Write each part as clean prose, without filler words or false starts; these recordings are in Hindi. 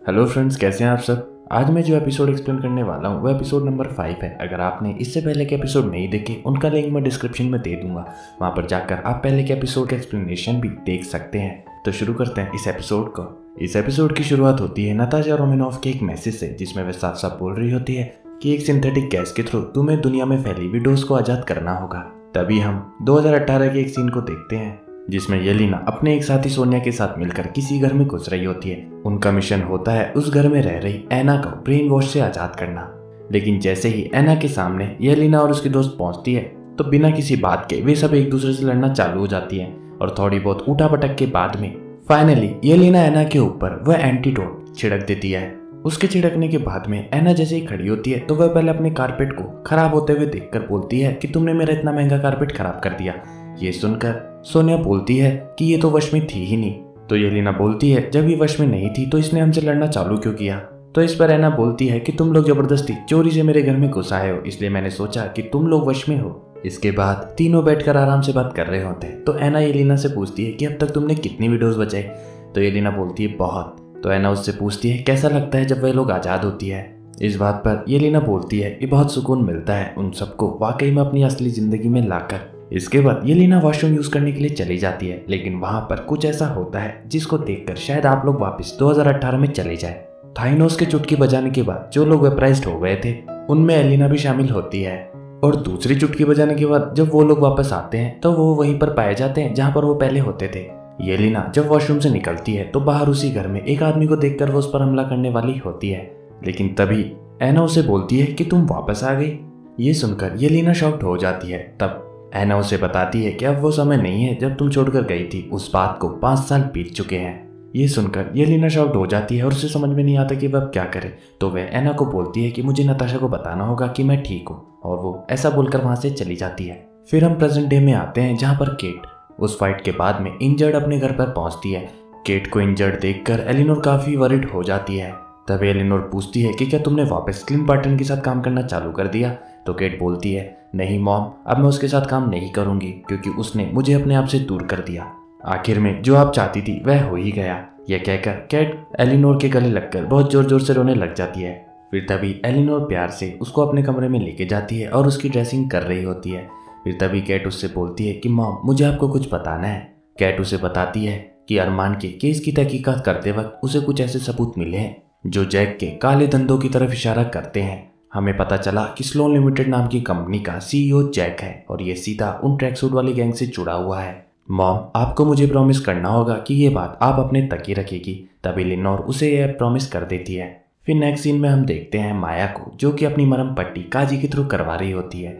हेलो फ्रेंड्स, कैसे हैं आप सब। आज मैं जो एपिसोड एक्सप्लेन करने वाला हूँ वो एपिसोड नंबर 5 है। अगर आपने इससे पहले के एपिसोड नहीं देखे, उनका लिंक मैं डिस्क्रिप्शन में दे दूंगा। वहाँ पर जाकर आप पहले के एपिसोड का एक्सप्लेनेशन भी देख सकते हैं। तो शुरू करते हैं इस एपिसोड को। इस एपिसोड की शुरुआत होती है नताशा रोमानोफ के एक मैसेज से, जिसमें वे साफ साफ बोल रही होती है कि एक सिंथेटिक गैस के थ्रू तुम्हें दुनिया में फैली विडोज को आज़ाद करना होगा। तभी हम 2018 के एक सीन को देखते हैं जिसमें येलिना अपने एक साथी सोनिया के साथ मिलकर किसी घर में घुस रही होती है। उनका मिशन होता है उस घर में रह रही एना को ब्रेन वॉश से आज़ाद करना। लेकिन जैसे ही एना के सामने येलिना और उसकी दोस्त पहुंचती है तो बिना किसी बात के वे सब एक दूसरे से लड़ना चालू हो जाती है। और थोड़ी बहुत उठापटक के बाद में फाइनली येलिना एना के ऊपर वह एंटीडोट छिड़क देती है। उसके छिड़कने के बाद में एना जैसे ही खड़ी होती है तो वह पहले अपने कारपेट को खराब होते हुए देखकर बोलती है कि तुमने मेरा इतना महंगा कारपेट खराब कर दिया। ये सुनकर सोनिया बोलती है कि ये तो वश में थी ही नहीं। तो येलिना बोलती है जब ये वश में नहीं थी तो इसने हमसे लड़ना चालू क्यों किया। तो इस पर एना बोलती है कि तुम लोग जबरदस्ती चोरी से मेरे घर में घुस आए हो, इसलिए मैंने सोचा कि तुम लोग वश में हो। इसके बाद तीनों बैठकर आराम से बात कर रहे होते हैं। तो एना येलिना से पूछती है कि अब तक तुमने कितनी वीडियोस बचाई। तो येलिना बोलती है बहुत। तो एना उससे पूछती है कैसा लगता है जब वह लोग आज़ाद होती है। इस बात पर येलिना बोलती है कि बहुत सुकून मिलता है उन सबको वाकई में अपनी असली जिंदगी में लाकर। इसके बाद येलिना वॉशरूम यूज करने के लिए चली जाती है, लेकिन वहां पर कुछ ऐसा होता है जिसको देखकर शायद आप लोग वापस 2018 में चले जाए। थाइनोस के चुटकी बजाने के बाद जो लोग वेपराइज्ड हो गए थे उनमें एलिना भी शामिल होती है। और दूसरी चुटकी बजाने के बाद जब वो लोग वापस आते हैं तो वो वहीं पर पाए जाते हैं जहाँ पर वो पहले होते थे। येलिना जब वॉशरूम से निकलती है तो बाहर उसी घर में एक आदमी को देखकर वो उस पर हमला करने वाली होती है, लेकिन तभी एना उसे बोलती है कि तुम वापस आ गई। ये सुनकर येलिना शॉक्ड हो जाती है। तब एना उसे बताती है कि अब वो समय नहीं है जब तुम छोड़कर गई थी, उस बात को 5 साल बीत चुके हैं। ये सुनकर येलिना शॉक्ड हो जाती है और उसे समझ में नहीं आता कि वह अब क्या करे। तो वह एना को बोलती है कि मुझे नताशा को बताना होगा कि मैं ठीक हूँ, और वो ऐसा बोलकर वहां से चली जाती है। फिर हम प्रेजेंट डे में आते हैं जहाँ पर केट उस फाइट के बाद में इंजर्ड अपने घर पर पहुंचती है। केट को इंजर्ड देखकर एलिनोर काफी वरिड हो जाती है। तब एलिनोर पूछती है कि क्या तुमने वापस क्लिंट बार्टन के साथ काम करना चालू कर दिया। तो केट बोलती है नहीं मॉम, अब मैं उसके साथ काम नहीं करूंगी क्योंकि उसने मुझे अपने आप से दूर कर दिया। आखिर में जो आप चाहती थी वह हो ही गया। यह कहकर केट एलिनोर के गले लगकर बहुत जोर जोर से रोने लग जाती है। फिर तभी एलिनोर प्यार से उसको अपने कमरे में लेके जाती है और उसकी ड्रेसिंग कर रही होती है। फिर तभी केट उससे बोलती है कि मॉम मुझे आपको कुछ बताना है। केट उसे बताती है कि अरमान के केस की तहकीकात करते वक्त उसे कुछ ऐसे सबूत मिले हैं जो जैक के काले धंधों की तरफ इशारा करते हैं। हमें पता चला कि स्लोन लिमिटेड नाम की कंपनी का सीईओ जैक है और ये सीधा उन ट्रैक सूट वाली गैंग से जुड़ा हुआ है। मॉम आपको मुझे प्रॉमिस करना होगा कि ये बात आप अपने तक ही रखेगी। तभी एलिनोर उसे यह प्रॉमिस कर देती है। फिर नेक्स्ट सीन में हम देखते हैं माया को, जो कि अपनी मरहम पट्टी काजी के थ्रू करवा रही होती है।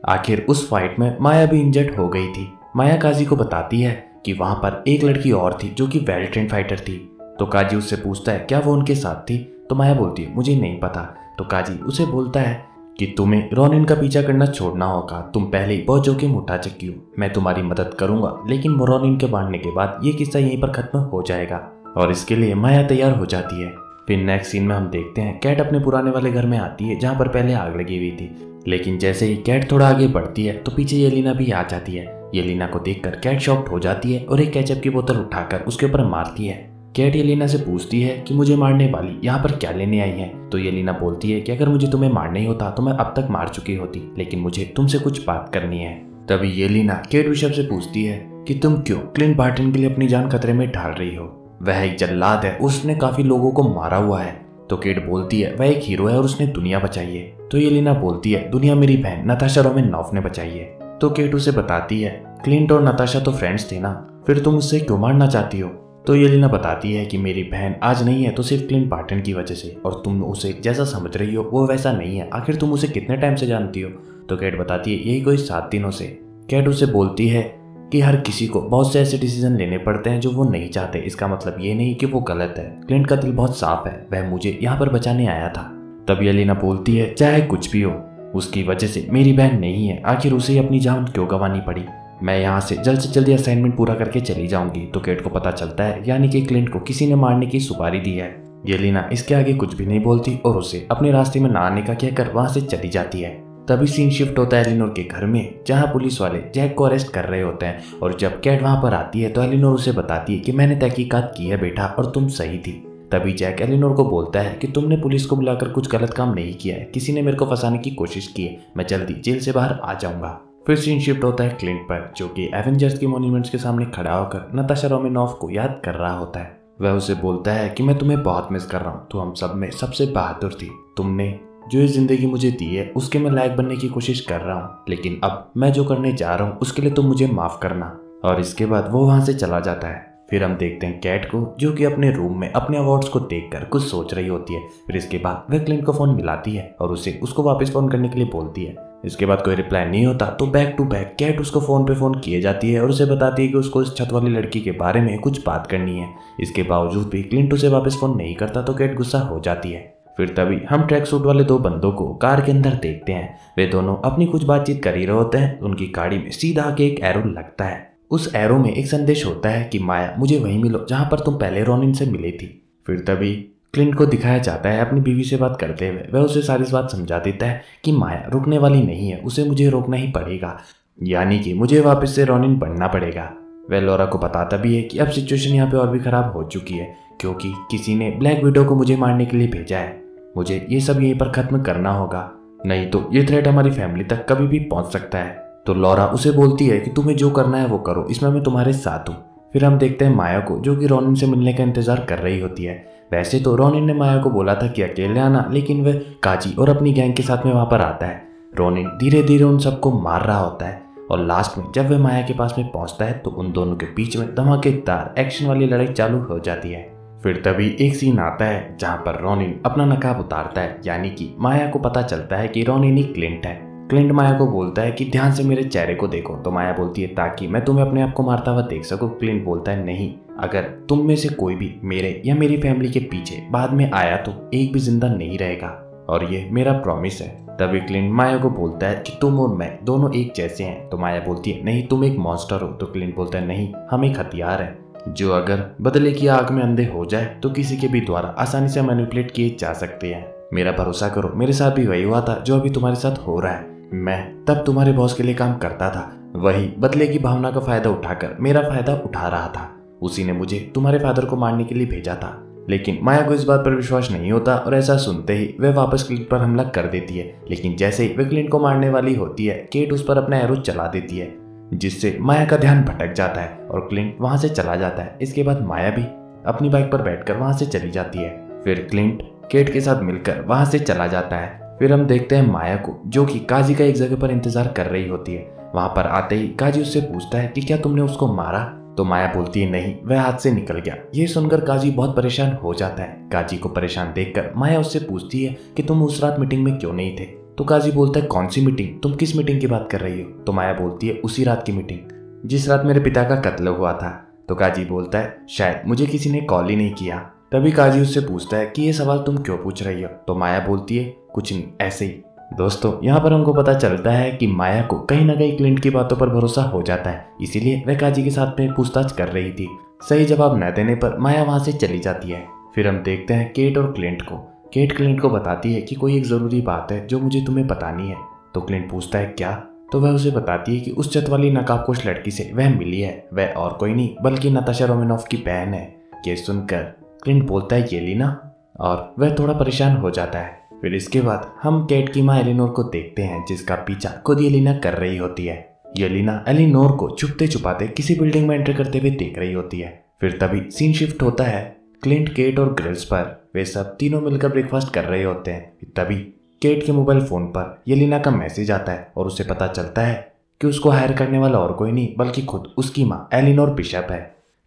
आखिर उस फाइट में माया भी इंजर्ड हो गई थी। माया काजी को बताती है कि वहां पर एक लड़की और थी जो कि वेल ट्रेन फाइटर थी। तो काजी उससे पूछता है क्या वो उनके साथ थी। तो माया बोलती है मुझे नहीं पता। तो काजी उसे बोलता है कि तुम्हें रोनिन का पीछा करना छोड़ना होगा, तुम पहले ही बहुत जोखिम उठा चुकी हो। मैं तुम्हारी मदद करूंगा, लेकिन रोनिन के मारने के बाद ये किस्सा यहीं पर खत्म हो जाएगा। और इसके लिए माया तैयार हो जाती है। फिर नेक्स्ट सीन में हम देखते हैं कैट अपने पुराने वाले घर में आती है जहाँ पर पहले आग लगी हुई थी। लेकिन जैसे ही कैट थोड़ा आगे बढ़ती है तो पीछे येलिना भी आ जाती है। येलिना को देखकर कैट शॉक्ड हो जाती है और एक केचप की बोतल उठाकर उसके ऊपर मारती है। कैट येलिना से पूछती है कि मुझे मारने वाली यहाँ पर क्या लेने आई है। तो येलिना बोलती है कि अगर मुझे तुम्हें मारना ही होता तो मैं अब तक मार चुकी होती, लेकिन मुझे तुमसे कुछ बात करनी है। तभी येलिना केट बिशप से पूछती है कि तुम क्यों क्लिंट बार्टन के लिए अपनी जान खतरे में डाल रही हो। वह एक जल्लाद है, उसने काफी लोगों को मारा हुआ है। तो केट बोलती है वह एक हीरो है और उसने दुनिया बचाई है। तो येलिना बोलती है दुनिया मेरी बहन नताशा रोमानोफ ने बचाई है। तो केट उसे बताती है क्लिंट और नताशा तो फ्रेंड्स थे ना, फिर तुम उससे क्यों मारना चाहती हो। तो येलिना बताती है कि मेरी बहन आज नहीं है तो सिर्फ क्लिंट बार्टन की वजह से, और तुम उसे जैसा समझ रही हो वो वैसा नहीं है। आखिर तुम उसे कितने टाइम से जानती हो। तो केट बताती है यही कोई 7 दिनों से। केट उसे बोलती है कि हर किसी को बहुत से ऐसे डिसीजन लेने पड़ते हैं जो वो नहीं चाहते, इसका मतलब ये नहीं कि वो गलत है। क्लिंट का दिल बहुत साफ है, वह मुझे यहाँ पर बचाने आया था। तब येलिना बोलती है चाहे कुछ भी हो उसकी वजह से मेरी बहन नहीं है, आखिर उसे ही अपनी जान क्यों गंवानी पड़ी। मैं यहाँ से जल्दी असाइनमेंट पूरा करके चली जाऊंगी। तो केट को पता चलता है यानी कि क्लिंट को किसी ने मारने की सुपारी दी है। येलिना इसके आगे कुछ भी नहीं बोलती और उसे अपने रास्ते में ना आने का कहकर वहां से चली जाती है। तभी सीन शिफ्ट होता है एलिनोर के घर में, जहां पुलिस वाले जैक को अरेस्ट कर रहे होते हैं। और जब कैट वहां पर आती है तो एलिनोर उसे बताती है कि मैंने तहकीकात की है बेटा और तुम सही थी। तभी जैक एलिनोर को बोलता है कि तुमने पुलिस को बुलाकर कुछ गलत काम नहीं किया है, किसी ने मेरे को फंसाने की कोशिश की है, मैं जल्दी जेल से बाहर आ जाऊंगा। फिर सीन शिफ्ट होता है क्लिंट पर, जो कि एवेंजर्स के मॉन्यूमेंट्स के सामने खड़ा होकर नताशा रोमानोफ को याद कर रहा होता है। वह उसे बोलता है कि मैं तुम्हें बहुत मिस कर रहा हूँ, तो हम सब में सबसे बहादुर थी, तुमने जो ये जिंदगी मुझे दी है उसके मैं लायक बनने की कोशिश कर रहा हूँ, लेकिन अब मैं जो करने जा रहा हूँ उसके लिए तुम मुझे माफ करना। और इसके बाद वो वहां से चला जाता है। फिर हम देखते हैं कैट को, जो कि अपने रूम में अपने अवार्ड्स को देखकर कुछ सोच रही होती है। फिर इसके बाद वह क्लिंट को फोन मिलाती है और उसे उसको वापस फोन करने के लिए बोलती है। इसके बाद कोई रिप्लाई नहीं होता तो बैक टू बैक कैट उसको फोन पे फोन किए जाती है और उसे बताती है कि उसको इस छत वाली लड़की के बारे में कुछ बात करनी है। इसके बावजूद भी क्लिंट उसे वापस फोन नहीं करता तो कैट गुस्सा हो जाती है। फिर तभी हम ट्रैक सूट वाले दो बंदों को कार के अंदर देखते हैं। वे दोनों अपनी कुछ बातचीत कर ही रहे होते हैं। उनकी गाड़ी में सीधा आके एक एरो लगता है। उस एरो में एक संदेश होता है कि माया मुझे वहीं मिलो जहां पर तुम पहले रॉनिन से मिली थी। फिर तभी क्लिंट को दिखाया जाता है अपनी बीवी से बात करते हुए। वह उसे सारी बात समझा देता है कि माया रुकने वाली नहीं है, उसे मुझे रोकना ही पड़ेगा, यानी कि मुझे वापस से रॉनिन बनना पड़ेगा। वह लॉरा को बताता भी है कि अब सिचुएशन यहाँ पे और भी खराब हो चुकी है, क्योंकि किसी ने ब्लैक विडो को मुझे मारने के लिए भेजा है। मुझे ये सब यहीं पर खत्म करना होगा, नहीं तो ये थ्रेट हमारी फैमिली तक कभी भी पहुंच सकता है। तो लॉरा उसे बोलती है कि तुम्हें जो करना है वो करो, इसमें मैं तुम्हारे साथ हूँ। फिर हम देखते हैं माया को, जो कि रॉनिन से मिलने का इंतजार कर रही होती है। वैसे तो रॉनिन ने माया को बोला था कि अकेले आना, लेकिन वह काजी और अपनी गैंग के साथ में वहां पर आता है। रॉनिन धीरे धीरे उन सबको मार रहा होता है और लास्ट में जब वह माया के पास में पहुंचता है तो उन दोनों के बीच में धमाकेदार एक्शन वाली लड़ाई चालू हो जाती है। फिर तभी एक सीन आता है जहां पर रॉनिन अपना नकाब उतारता है, यानी कि माया को पता चलता है कि रॉनिन ही क्लिंट है। क्लिंट माया को बोलता है कि ध्यान से मेरे चेहरे को देखो, तो माया बोलती है ताकि मैं तुम्हें अपने आप को मारता हुआ देख सकूं। क्लिंट बोलता है नहीं, अगर तुम में से कोई भी मेरे या मेरी फैमिली के पीछे बाद में आया तो एक भी जिंदा नहीं रहेगा, और ये मेरा प्रॉमिस है। तभी क्लिंट माया को बोलता है कि तुम और मैं दोनों एक जैसे हैं, तो माया बोलती है नहीं, तुम एक मॉन्स्टर हो। तो क्लिंट बोलता है नहीं, हम एक हथियार है जो अगर बदले की आग में अंधे हो जाए तो किसी के भी द्वारा आसानी से मैनिपुलेट किए जा सकते हैं। मेरा भरोसा करो, मेरे साथ भी वही हुआ था जो अभी तुम्हारे साथ हो रहा है। मैं तब तुम्हारे बॉस के लिए काम करता था, वही बदले की भावना का फायदा उठाकर मेरा फायदा उठा रहा था। उसी ने मुझे तुम्हारे फादर को मारने के लिए भेजा था। लेकिन माया को इस बात पर विश्वास नहीं होता और ऐसा सुनते ही वह वापस क्लिंट पर हमला कर देती है। लेकिन जैसे ही वह क्लिंट को मारने वाली होती है, केट उस पर अपना एरो चला देती है, जिससे माया का ध्यान भटक जाता है और क्लिंट वहां से चला जाता है। इसके बाद माया भी अपनी बाइक पर बैठकर वहां से चली जाती है। फिर क्लिंट केट के साथ मिलकर वहां से चला जाता है। फिर हम देखते हैं माया को, जो कि काजी का एक जगह पर इंतजार कर रही होती है। वहां पर आते ही काजी उससे पूछता है कि क्या तुमने उसको मारा? तो माया बोलती है नहीं, वह हाथ से निकल गया। ये सुनकर काजी बहुत परेशान हो जाता है। काजी को परेशान देखकर माया उससे पूछती है कि तुम उस रात मीटिंग में क्यों नहीं थे? तो काजी बोलता है कौन सी मीटिंग, तुम किस मीटिंग की बात कर रही हो? तो माया बोलती है उसी रात की मीटिंग जिस रात मेरे पिता का कत्ल हुआ था। तो काजी बोलता है शायद मुझे किसी ने कॉल ही नहीं किया। तभी काजी उससे पूछता है कि ये सवाल तुम क्यों पूछ रही हो? तो माया बोलती है कुछ नहीं, ऐसे ही। दोस्तों, यहाँ पर हमको पता चलता है कि माया को कहीं ना कहीं क्लिंट की बातों पर भरोसा हो जाता है, इसीलिए वह काजी के साथ में पूछताछ कर रही थी। सही जवाब न देने पर माया वहां से चली जाती है। फिर हम देखते हैं केट और क्लिंट को। केट क्लिंट को बताती है कि कोई एक जरूरी बात है जो मुझे तुम्हें बतानी है। तो क्लिंट पूछता है क्या? तो वह उसे बताती है कि उस छत वाली नकाबपोश लड़की से वह मिली है, वह और कोई नहीं बल्कि नताशा रोमानोफ की बहन है। ये सुनकर क्लिंट बोलता है येलिना, और वह थोड़ा परेशान हो जाता है। फिर इसके बाद हम केट की माँ एलिनोर को देखते हैं, जिसका पीछा खुद येलिना कर रही होती है। येलिना एलिनोर को छुपते छुपाते किसी बिल्डिंग में एंटर करते हुए देख रही होती है। फिर तभी सीन शिफ्ट होता है क्लिंट, केट और ग्रिल्स पर। वे सब तीनों मिलकर ब्रेकफास्ट कर रहे होते हैं। तभी केट के मोबाइल फोन पर येलिना का मैसेज आता है और उसे पता चलता है कि उसको हायर करने वाला और कोई नहीं बल्कि खुद उसकी माँ एलिनोर बिशप है।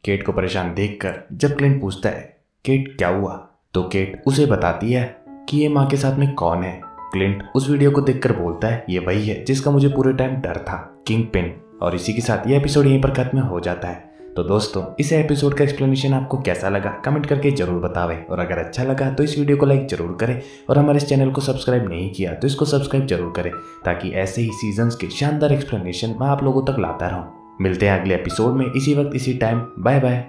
केट को परेशान देखकर जब क्लिंट पूछता है केट क्या हुआ, तो केट उसे बताती है कि ये माँ के साथ में कौन है। क्लिंट उस वीडियो को देखकर बोलता है ये वही है जिसका मुझे पूरे टाइम डर था, किंग पिन। और इसी के साथ ये एपिसोड यहीं पर खत्म हो जाता है। तो दोस्तों, इस एपिसोड का एक्सप्लेनेशन आपको कैसा लगा कमेंट करके जरूर बतावें, और अगर अच्छा लगा तो इस वीडियो को लाइक जरूर करें, और हमारे इस चैनल को सब्सक्राइब नहीं किया तो इसको सब्सक्राइब जरूर करें, ताकि ऐसे ही सीजन्स के शानदार एक्सप्लेनेशन मैं आप लोगों तक लाता रहूं। मिलते हैं अगले एपिसोड में इसी वक्त इसी टाइम। Bye bye.